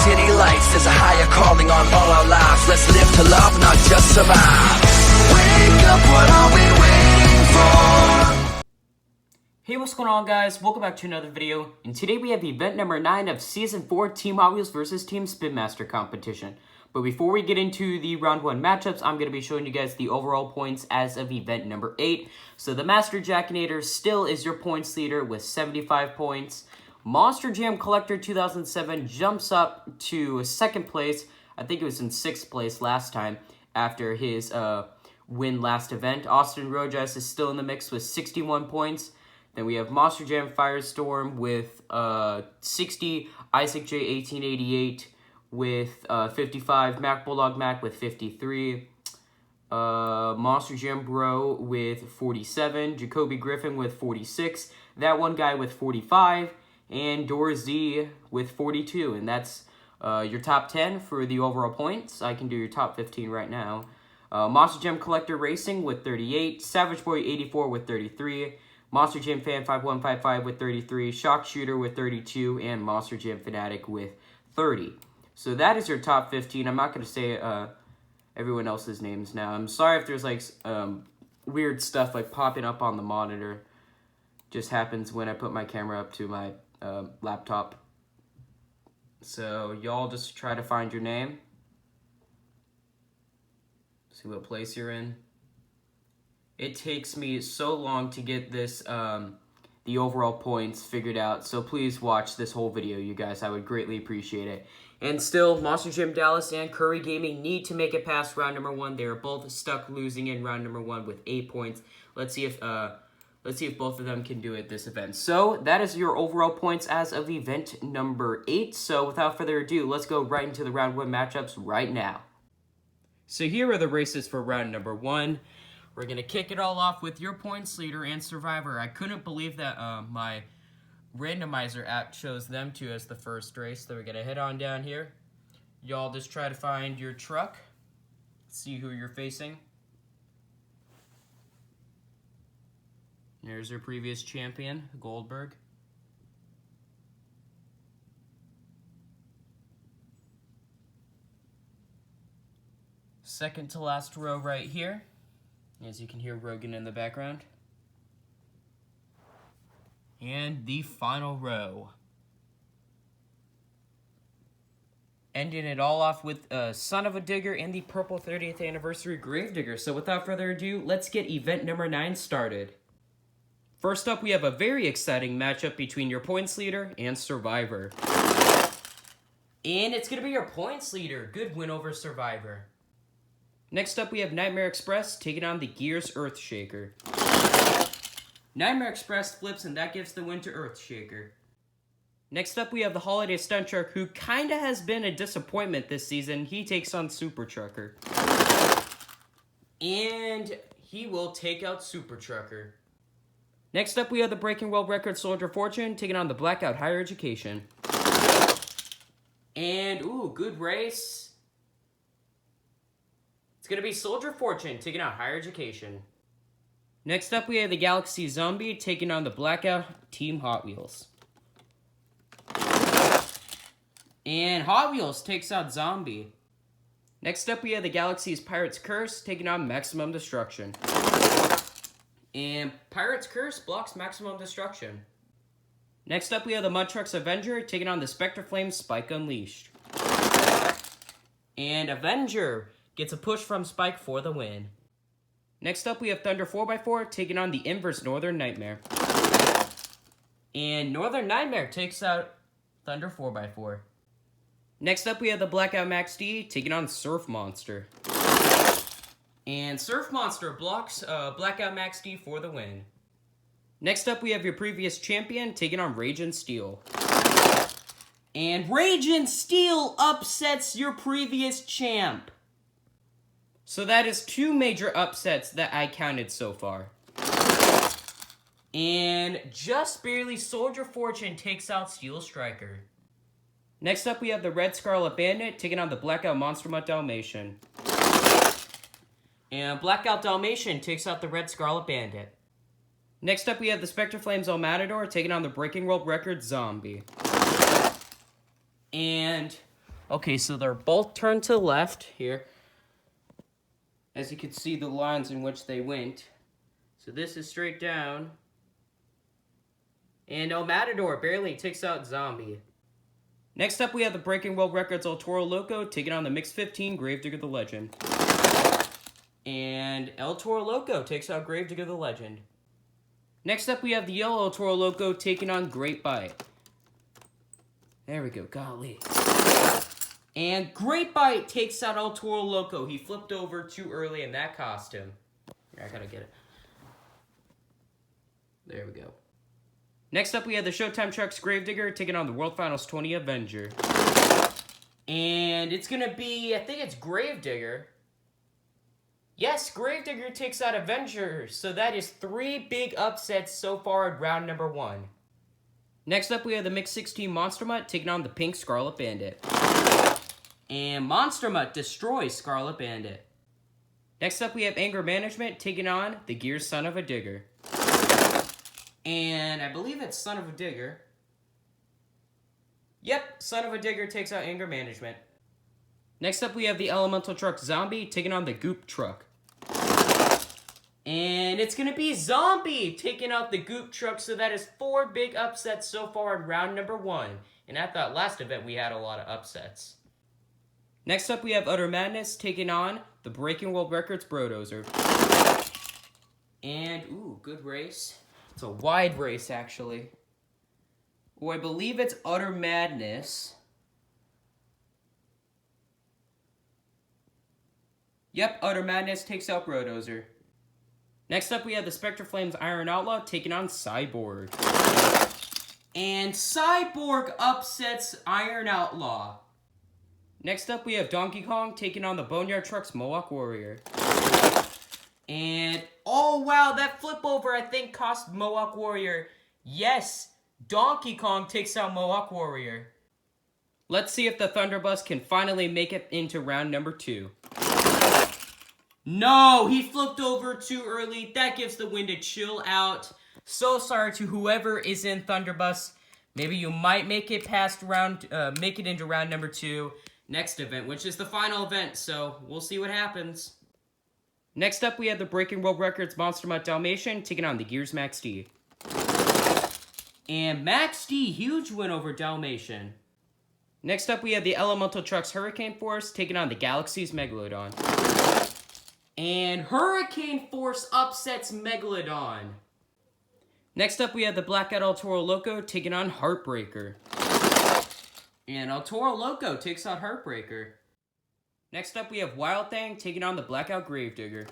city lights, there's a higher calling on all our lives. Let's live to love, not just survive. Wake up, what are we waiting for? Hey, what's going on, guys? Welcome back to another video, and today we have event number 9 of Season 4 Team Hotwheels vs. Team Spin Master competition. But before we get into the round 1 matchups, I'm going to be showing you guys the overall points as of event number 8. So the Master Jackinator still is your points leader with 75 points. Monster Jam Collector 2007 jumps up to 2nd place. I think it was in 6th place last time after his win last event. Austin Rojas is still in the mix with 61 points. Then we have Monster Jam Firestorm with 60, Isaac J 1888 with 55, Mac Bulldog Mac with 53, Monster Jam Bro with 47, Jacoby Griffin with 46, that one guy with 45, and Dora Z with 42. And that's your top 10 for the overall points. I can do your top 15 right now. Monster Jam Collector Racing with 38, Savage Boy 84 with 33, Monster Jam Fan 5155 with 33, Shock Shooter with 32, and Monster Jam Fanatic with 30. So that is your top 15. I'm not going to say everyone else's names now. I'm sorry if there's like weird stuff like popping up on the monitor. Just happens when I put my camera up to my laptop. So y'all just try to find your name. See what place you're in. It takes me so long to get this, the overall points figured out, so please watch this whole video, you guys. I would greatly appreciate it. And still, Monster Jam Dallas and Curry Gaming need to make it past round number 1. They are both stuck losing in round number 1 with 8 points. Let's see if both of them can do it this event. So that is your overall points as of event number 8. So without further ado, let's go right into the round 1 matchups right now. So here are the races for round number 1. We're going to kick it all off with your points leader and survivor. I couldn't believe that my randomizer app chose them two as the first race. So we're going to head on down here. Y'all just try to find your truck. See who you're facing. There's your previous champion, Goldberg. Second to last row right here. As you can hear Rogan in the background. And the final row. Ending it all off with Son of a Digger and the Purple 30th Anniversary Gravedigger. So without further ado, let's get event number 9 started. First up, we have a very exciting matchup between your points leader and survivor. And it's going to be your points leader. Good win over survivor. Next up, we have Nightmare Express taking on the Gears Earthshaker. Nightmare Express flips, and that gives the win to Earthshaker. Next up, we have the Holiday Stunt Truck, who kinda has been a disappointment this season. He takes on Super Trucker. And he will take out Super Trucker. Next up, we have the Breaking World Record Soldier Fortune taking on the Blackout Higher Education. And, ooh, good race. It's going to be Soldier Fortune taking out Higher Education. Next up, we have the Galaxy Zombie taking on the Blackout Team Hot Wheels. And Hot Wheels takes out Zombie. Next up, we have the Galaxy's Pirate's Curse taking on Maximum Destruction. And Pirate's Curse blocks Maximum Destruction. Next up, we have the Mud Trucks Avenger taking on the Spectre Flame Spike Unleashed. And Avenger gets a push from Spike for the win. Next up, we have Thunder 4x4 taking on the Inverse Northern Nightmare. And Northern Nightmare takes out Thunder 4x4. Next up, we have the Blackout Max D taking on Surf Monster. And Surf Monster blocks Blackout Max D for the win. Next up, we have your previous champion taking on Rage and Steel. And Rage and Steel upsets your previous champ. So that is 2 major upsets that I counted so far. And just barely Soldier Fortune takes out Steel Striker. Next up, we have the Red Scarlet Bandit taking on the Blackout Monster Mutt Dalmatian. And Blackout Dalmatian takes out the Red Scarlet Bandit. Next up, we have the Spectre Flames El Matador taking on the Breaking World Record Zombie. And Okay, so they're both turned to the left here. As you can see, the lines in which they went. So this is straight down. And El Matador barely takes out Zombie. Next up, we have the Breaking World Records El Toro Loco taking on the Mix 15 Gravedigger the Legend. And El Toro Loco takes out Gravedigger the Legend. Next up, we have the Yellow El Toro Loco taking on Great Bite. There we go, golly. And Great Bite takes out El Toro Loco. He flipped over too early and that cost him. Here, I gotta get it. There we go. Next up, we have the Showtime Trucks Gravedigger taking on the World Finals 20 Avenger. And it's going to be, I think it's Gravedigger. Yes, Gravedigger takes out Avenger. So that is 3 big upsets so far in round number 1. Next up, we have the Mix 16 Monster Mutt taking on the Pink Scarlet Bandit. And Monster Mutt destroys Scarlet Bandit. Next up, we have Anger Management taking on the Gears Son of a Digger. And I believe it's Son of a Digger. Yep, Son of a Digger takes out Anger Management. Next up, we have the Elemental Truck Zombie taking on the Goop Truck. And it's going to be Zombie taking out the Goop Truck, so that is 4 big upsets so far in round number 1. And at that last event, we had a lot of upsets. Next up, we have Utter Madness taking on the Breaking World Records Brodozer. And, ooh, good race. It's a wide race, actually. Oh, I believe it's Utter Madness. Yep, Utter Madness takes out Brodozer. Next up, we have the Spectre Flames Iron Outlaw taking on Cyborg. And Cyborg upsets Iron Outlaw. Next up, we have Donkey Kong taking on the Boneyard Trucks Mohawk Warrior. And, oh wow, that flip over I think cost Mohawk Warrior. Yes, Donkey Kong takes out Mohawk Warrior. Let's see if the Thunderbus can finally make it into round number 2. No, he flipped over too early. That gives the win to chill out. So sorry to whoever is in Thunderbus. Maybe you might make it past make it into round number 2 next event, which is the final event. So we'll see what happens. Next up, we have the Breaking World Records Monster Mutt Dalmatian taking on the Gears Max D. And Max D, huge win over Dalmatian. Next up, we have the Elemental Trucks Hurricane Force taking on the Galaxy's Megalodon. And Hurricane Force upsets Megalodon. Next up, we have the Blackout El Toro Loco taking on Heartbreaker. And El Toro Loco takes out Heartbreaker. Next up, we have Wild Thing taking on the Blackout Gravedigger.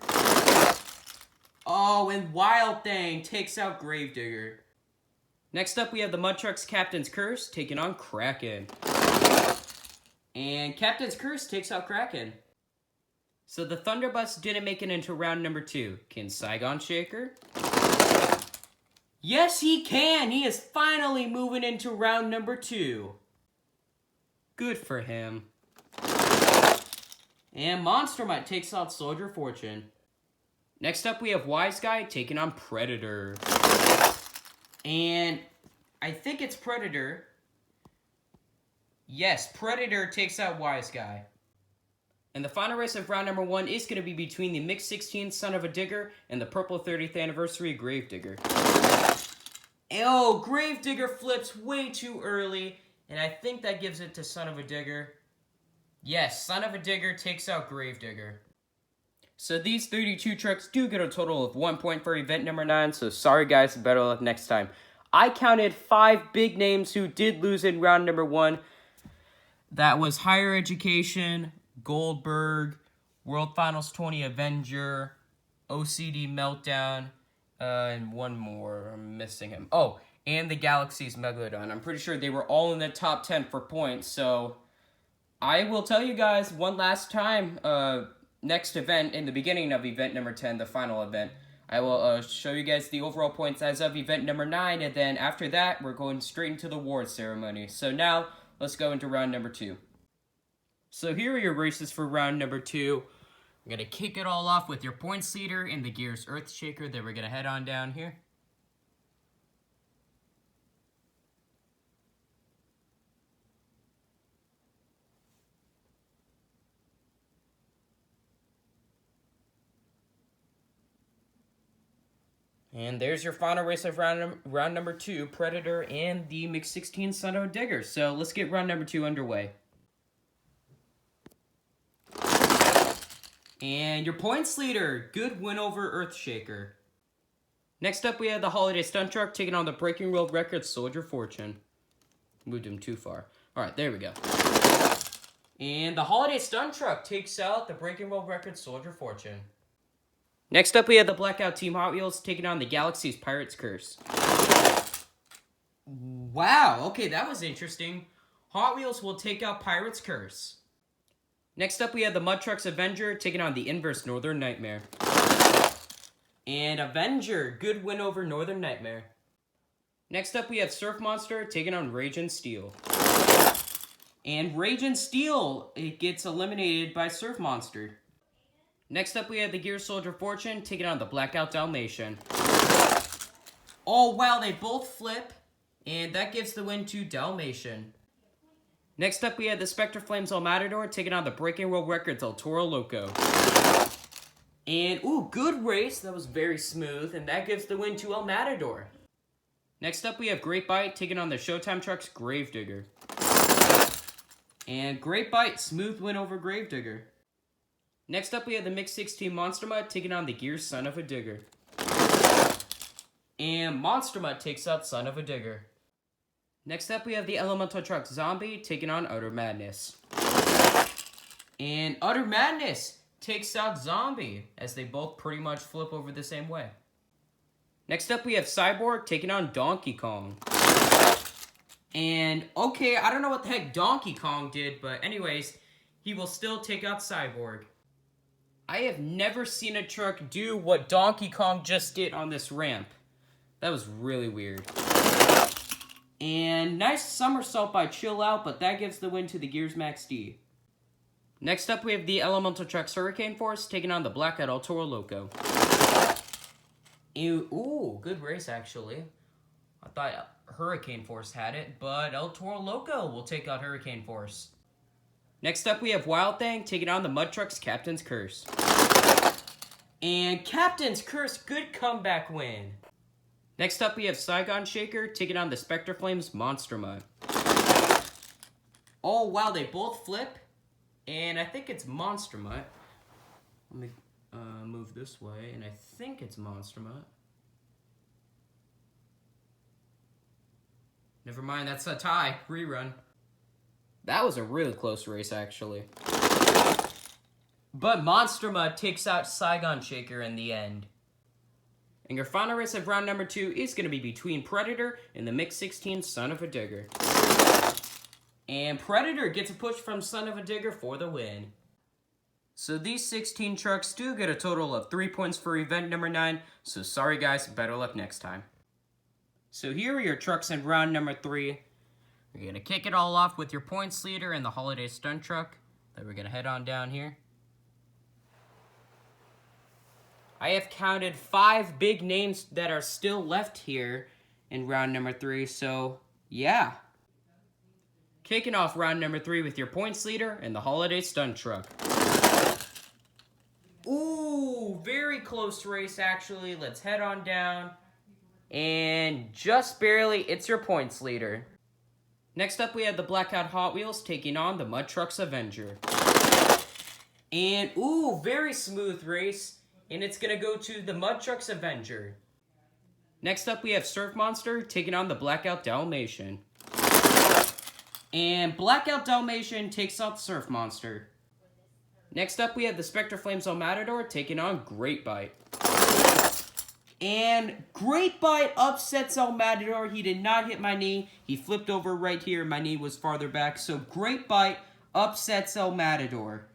Oh, and Wild Thing takes out Gravedigger. Next up, we have the Mud Trucks Captain's Curse taking on Kraken. And Captain's Curse takes out Kraken. So the Thunderbus didn't make it into round number 2. Can Saigon Shaker? Yes, he can! He is finally moving into round number 2. Good for him. And Monster Mutt takes out Soldier Fortune. Next up, we have Wise Guy taking on Predator. And I think it's Predator. Yes, Predator takes out Wise Guy. And the final race of round number 1 is going to be between the Mix 16 Son of a Digger and the Purple 30th Anniversary Gravedigger. Oh, Gravedigger flips way too early, and I think that gives it to Son of a Digger. Yes, Son of a Digger takes out Gravedigger. So these 32 trucks do get a total of 1 point for event number 9, so sorry guys, better luck next time. I counted 5 big names who did lose in round number 1. That was Higher Education, Goldberg, World Finals 20 Avenger, OCD Meltdown, and one more. I'm missing him. Oh, and the Galaxy's Megalodon. I'm pretty sure they were all in the top 10 for points, so I will tell you guys one last time, next event, in the beginning of event number 10, the final event. I will show you guys the overall points as of event number 9, and then after that, we're going straight into the award ceremony. So now, let's go into round number 2. So here are your races for round number 2. I'm going to kick it all off with your points leader in the Gears Earthshaker. Then we're going to head on down here. And there's your final race of round number 2, Predator and the Mix 16 Son of a Digger. So let's get round number 2 underway. And your points leader, good win over Earthshaker. Next up, we have the Holiday Stunt Truck taking on the Breaking World Records Soldier Fortune. Moved him too far. All right, there we go. And the Holiday Stunt Truck takes out the Breaking World Records Soldier Fortune. Next up, we have the Blackout Team Hot Wheels taking on the Galaxy's Pirate's Curse. Wow, okay, that was interesting. Hot Wheels will take out Pirate's Curse. Next up, we have the Mud Trucks Avenger taking on the Inverse Northern Nightmare. And Avenger, good win over Northern Nightmare. Next up, we have Surf Monster taking on Rage and Steel. And Rage and Steel, it gets eliminated by Surf Monster. Next up, we have the Gear Soldier Fortune taking on the Blackout Dalmatian. Oh, wow, they both flip, and that gives the win to Dalmatian. Next up, we have the Spectre Flames El Matador taking on the Breaking World Records El Toro Loco. And, ooh, good race. That was very smooth, and that gives the win to El Matador. Next up, we have Great Bite taking on the Showtime Trucks Gravedigger. And Great Bite, smooth win over Gravedigger. Next up, we have the Mix 16 Monster Mutt taking on the Gears Son of a Digger. And Monster Mutt takes out Son of a Digger. Next up, we have the Elemental Truck Zombie taking on Utter Madness. And Utter Madness takes out Zombie, as they both pretty much flip over the same way. Next up, we have Cyborg taking on Donkey Kong. And, okay, I don't know what the heck Donkey Kong did, but anyways, he will still take out Cyborg. I have never seen a truck do what Donkey Kong just did on this ramp. That was really weird. And nice somersault by Chill Out, but that gives the win to the Gears Max D. Next up, we have the Elemental Trucks Hurricane Force taking on the Blackout El Toro Loco. Ooh, good race, actually. I thought Hurricane Force had it, but El Toro Loco will take out Hurricane Force. Next up, we have Wild Thing taking on the Mud Trucks Captain's Curse. And Captain's Curse, good comeback win. Next up, we have Saigon Shaker taking on the Spectre Flames Monster Mutt. Oh, wow, they both flip. And I think it's Monster Mutt. Let me move this way, and I think it's Monster Mutt. Never mind, that's a tie. Rerun. That was a really close race, actually. But Monster Mutt takes out Saigon Shaker in the end. And your final race of round number 2 is going to be between Predator and the Mix 16 Son of a Digger. And Predator gets a push from Son of a Digger for the win. So these 16 trucks do get a total of 3 points for event number 9. So sorry guys, better luck next time. So here are your trucks in round number 3. We're going to kick it all off with your points leader and the Holiday Stunt Truck. Then we're going to head on down here. I have counted 5 big names that are still left here in round number 3, so yeah. Kicking off round number 3 with your points leader and the Holiday Stunt Truck. Ooh, very close race actually. Let's head on down. And just barely, it's your points leader. Next up, we have the Blackout Hot Wheels taking on the Mud Trucks Avenger. And, ooh, very smooth race. And it's going to go to the Mud Trucks Avenger. Next up, we have Surf Monster taking on the Blackout Dalmatian. And Blackout Dalmatian takes out Surf Monster. Next up, we have the Spectre Flames El Matador taking on Great Bite. And Great Bite upsets El Matador. He did not hit my knee. He flipped over right here. My knee was farther back. So Great Bite upsets El Matador.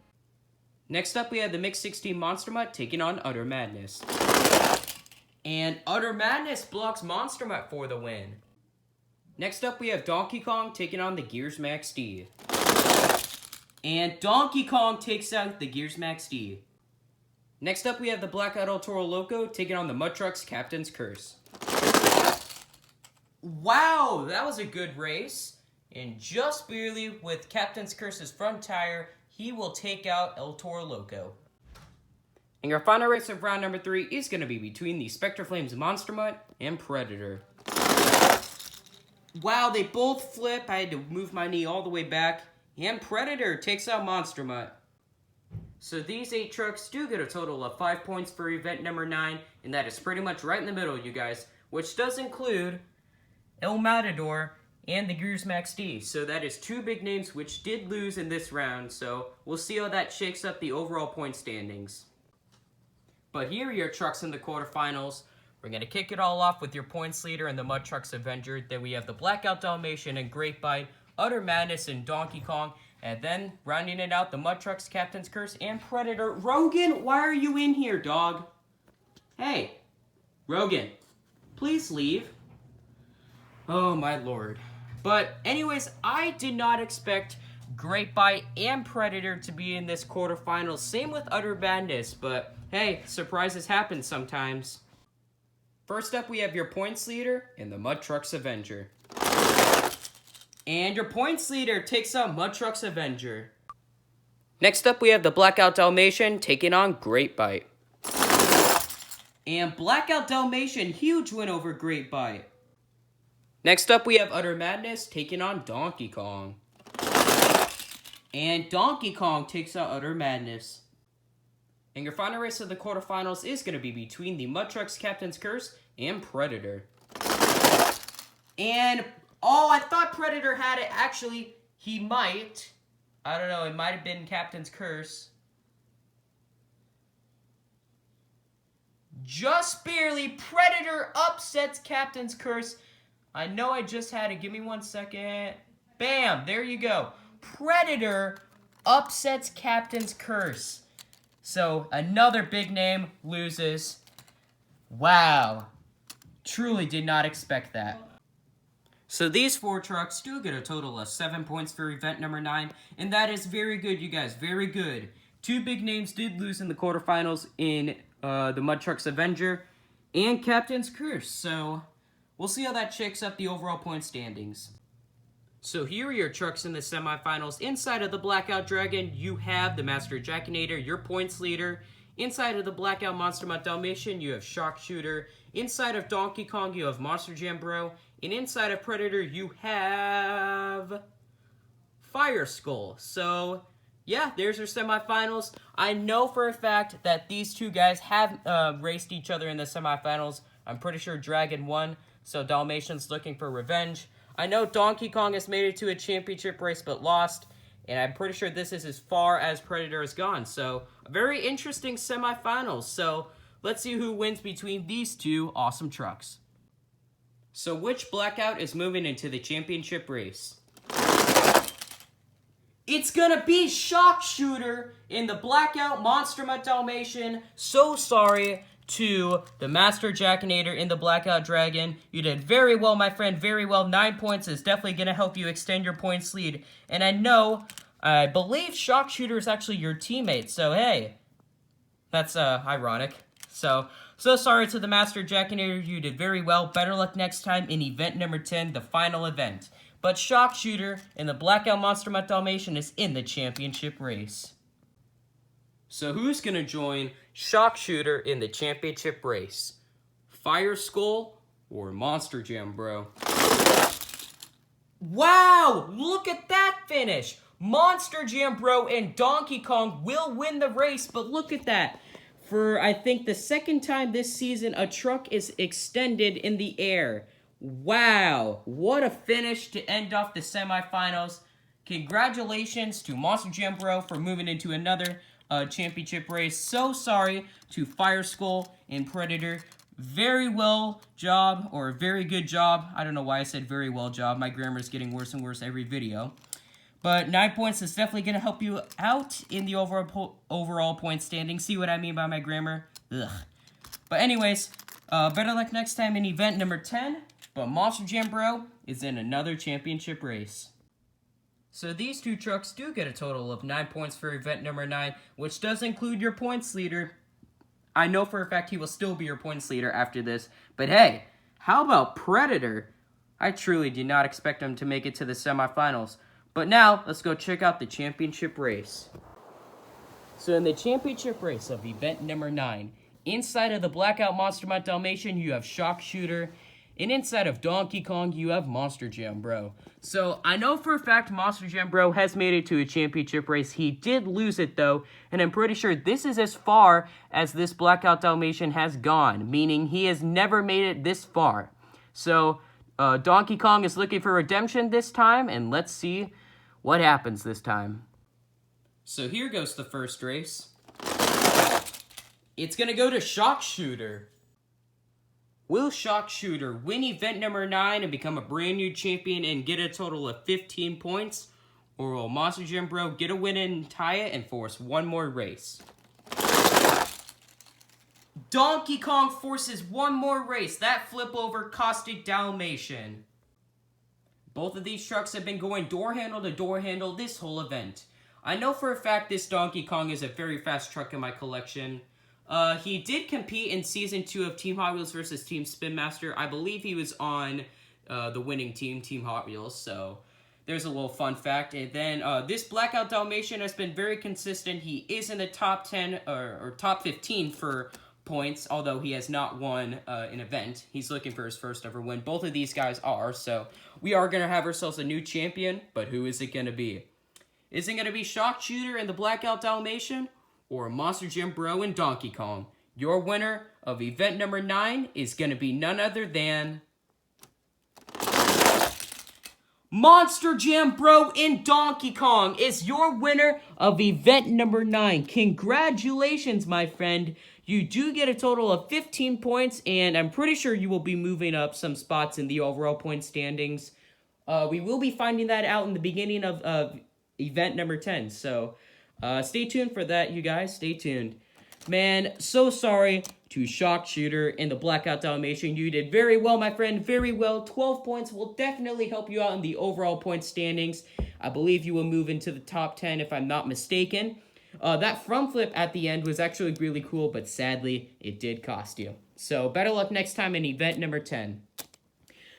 Next up, we have the Mix 16 Monster Mutt taking on Utter Madness. And Utter Madness blocks Monster Mutt for the win. Next up, we have Donkey Kong taking on the Gears Max D. And Donkey Kong takes out the Gears Max D. Next up, we have the Blackout El Toro Loco taking on the Mud Trucks Captain's Curse. Wow, that was a good race. And just barely with Captain's Curse's front tire, he will take out El Toro Loco. And your final race of round number 3 is going to be between the Spectre Flames Monster Mutt and Predator. Wow, they both flip. I had to move my knee all the way back. And Predator takes out Monster Mutt. So these 8 trucks do get a total of 5 points for event number 9. And that is pretty much right in the middle, you guys. Which does include El Matador and the Gears Max D. So that is 2 big names which did lose in this round. So we'll see how that shakes up the overall point standings. But here are your trucks in the quarterfinals. We're going to kick it all off with your points leader and the Mud Trucks Avenger. Then we have the Blackout Dalmatian and Great Bite, Utter Madness and Donkey Kong. And then rounding it out, the Mud Trucks, Captain's Curse, and Predator. Rogan, why are you in here, dog? Hey, Rogan, please leave. Oh, my lord. But anyways, I did not expect Great Bite and Predator to be in this quarterfinals. Same with Utter Madness, but hey, surprises happen sometimes. First up, we have your points leader and the Mud Trucks Avenger. And your points leader takes out Mud Trucks Avenger. Next up, we have the Blackout Dalmatian taking on Great Bite. And Blackout Dalmatian, huge win over Great Bite. Next up, we have Utter Madness taking on Donkey Kong. And Donkey Kong takes out Utter Madness. And your final race of the quarterfinals is going to be between the Mud Trucks Captain's Curse and Predator. And, oh, I thought Predator had it. Actually, he might. I don't know, it might have been Captain's Curse. Just barely, Predator upsets Captain's Curse. I know I just had it. Give me 1 second. Bam! There you go. Predator upsets Captain's Curse. So, another big name loses. Wow. Truly did not expect that. So these 4 trucks do get a total of 7 points for event number 9. And that is very good, you guys. Very good. 2 big names did lose in the quarterfinals in the Mud Trucks Avenger and Captain's Curse. So, we'll see how that shakes up the overall point standings. So here are your trucks in the semifinals. Inside of the Blackout Dragon, you have the Master Jackinator, your points leader. Inside of the Blackout Monster Mutt Dalmatian, you have Shock Shooter. Inside of Donkey Kong, you have Monster Jam Bro. And inside of Predator, you have Fire Skull. So, yeah, there's your semifinals. I know for a fact that these 2 guys have raced each other in the semifinals. I'm pretty sure Dragon won, so Dalmatian's looking for revenge. I know Donkey Kong has made it to a championship race but lost, and I'm pretty sure this is as far as Predator has gone. So, a very interesting semifinals. So, let's see who wins between these 2 awesome trucks. So, which Blackout is moving into the championship race? It's gonna be Shock Shooter in the Blackout Monster Mutt Dalmatian. So sorry to the Master Jackinator in the Blackout Dragon. You did very well, my friend, very well. 9 points is definitely going to help you extend your points lead. And I believe Shock Shooter is actually your teammate, so hey, that's ironic. So sorry to the Master Jackinator, you did very well. Better luck next time in event number 10, the final event. But Shock Shooter in the Blackout Monster Mutt Dalmatian is in the championship race. So who's going to join Shock Shooter in the championship race? Fire Skull or Monster Jam Bro? Wow! Look at that finish! Monster Jam Bro and Donkey Kong will win the race, but look at that. For, I think, the 2nd time this season, a truck is extended in the air. Wow! What a finish to end off the semifinals. Congratulations to Monster Jam Bro for moving into another championship race. So sorry to Fire Skull and Predator. Very well job, or very good job. I don't know why I said very well job. My grammar is getting worse and worse every video. But 9 points is definitely going to help you out in the overall point standing. See what I mean by my grammar? Ugh. But anyways, better luck next time in event number 10. But Monster Jam Bro is in another championship race. So these 2 trucks do get a total of 9 points for event number 9, which does include your points leader. I know for a fact he will still be your points leader after this. But hey, how about Predator? I truly did not expect him to make it to the semifinals. But now, let's go check out the championship race. So in the championship race of event number 9, inside of the Blackout Monster Mutt Dalmatian, you have Shock Shooter. And inside of Donkey Kong, you have Monster Jam Bro. So I know for a fact Monster Jam Bro has made it to a championship race. He did lose it though, and I'm pretty sure this is as far as this Blackout Dalmatian has gone, meaning he has never made it this far. So Donkey Kong is looking for redemption this time, and let's see what happens this time. So here goes the first race. It's gonna go to Shock Shooter. Will Shock Shooter win event number 9 and become a brand new champion and get a total of 15 points? Or will Monster Jam Bro get a win and tie it and force one more race? Donkey Kong forces one more race. That flip over cost a Dalmatian. Both of these trucks have been going door handle to door handle this whole event. I know for a fact this Donkey Kong is a very fast truck in my collection. He did compete in Season 2 of Team Hotwheels versus Team Spin Master. I believe he was on the winning team, Team Hotwheels, so there's a little fun fact. And then this Blackout Dalmatian has been very consistent. He is in the top 10 or top 15 for points, although he has not won an event. He's looking for his first ever win. Both of these guys are, so we are going to have ourselves a new champion, but who is it going to be? Is it going to be Shock Shooter and the Blackout Dalmatian? Or Monster Jam Bro and Donkey Kong? Your winner of event number 9 is going to be none other than Monster Jam Bro and Donkey Kong is your winner of event number 9. Congratulations, my friend. You do get a total of 15 points, and I'm pretty sure you will be moving up some spots in the overall point standings. We will be finding that out in the beginning of event number 10, so stay tuned for that, you guys. Stay tuned. Man, so sorry to Shock Shooter and the Blackout Dalmatian. You did very well, my friend. Very well. 12 points will definitely help you out in the overall point standings. I believe you will move into the top 10 if I'm not mistaken. That front flip at the end was actually really cool, but sadly, it did cost you. So better luck next time in event number 10.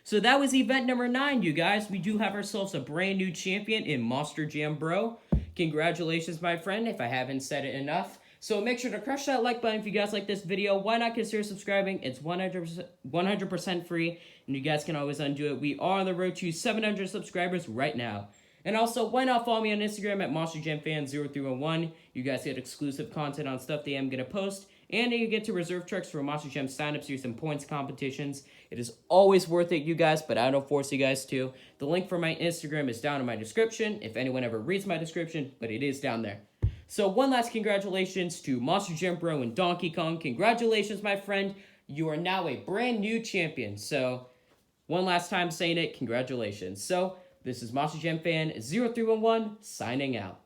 So that was event number 9, you guys. We do have ourselves a brand new champion in Monster Jam Bro. Congratulations, my friend, if I haven't said it enough. So make sure to crush that like button if you guys like this video. Why not consider subscribing? It's 100% free, and you guys can always undo it. We are on the road to 700 subscribers right now. And also, why not follow me on Instagram at MonsterJamFan0311. You guys get exclusive content on stuff that I'm going to post. And you get to reserve trucks for Monster Jam sign-ups, series, and points competitions. It is always worth it, you guys, but I don't force you guys to. The link for my Instagram is down in my description, if anyone ever reads my description, but it is down there. So one last congratulations to Monster Jam Bro and Donkey Kong. Congratulations, my friend. You are now a brand new champion. So one last time saying it, congratulations. So this is Monster Jam Fan 0311 signing out.